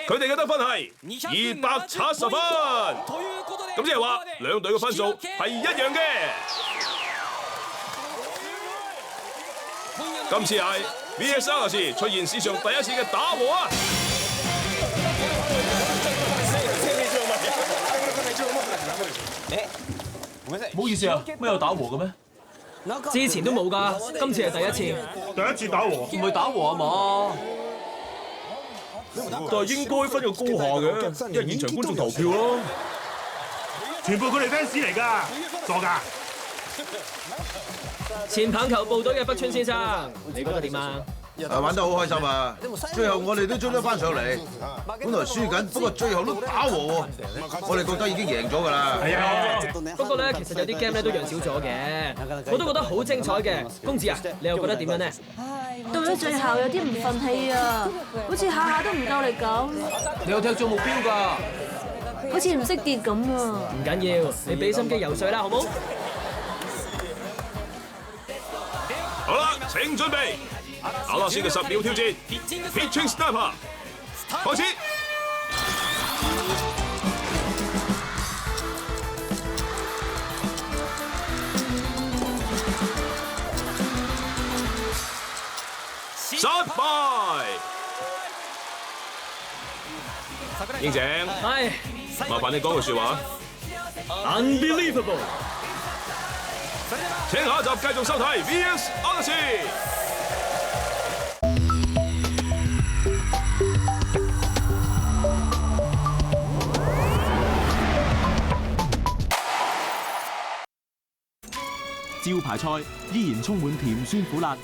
佢哋嘅得分係270分，咁即係話兩隊嘅分數係一樣嘅。今次係 VS 出現史上第一次嘅打和啊！唔好意思啊，乜有打和嘅咩？之前都冇㗎，今次係第一次。第一次打和，唔係打和啊嘛？但係應該分個高下嘅，因為現場觀眾投票咯。全部佢哋 fans 嚟㗎，傻㗎！前棒球部隊嘅北川先生，你覺得點啊？玩得好開心啊！最後我哋都追得翻上嚟，本來輸緊，不過最後都打和喎。我哋覺得已經贏咗㗎啦。係啊，不過咧，其實有啲 game 咧都讓少咗嘅，我都覺得好精彩嘅。公子啊，你又覺得點樣呢？到咗最後有啲唔忿氣啊，好似下下都唔夠力咁。你有踢中目標㗎？好似唔識跌咁啊！唔緊要，你俾心機游水啦，好冇？好啦，請準備。打拉先嘅10秒挑戰 ，Pitching Sniper 開始。失敗。英井，係麻煩你講句説話。 ，unbelievable！ 請下一集繼續收睇 VS Odyssey。招牌菜依然充滿甜酸苦辣，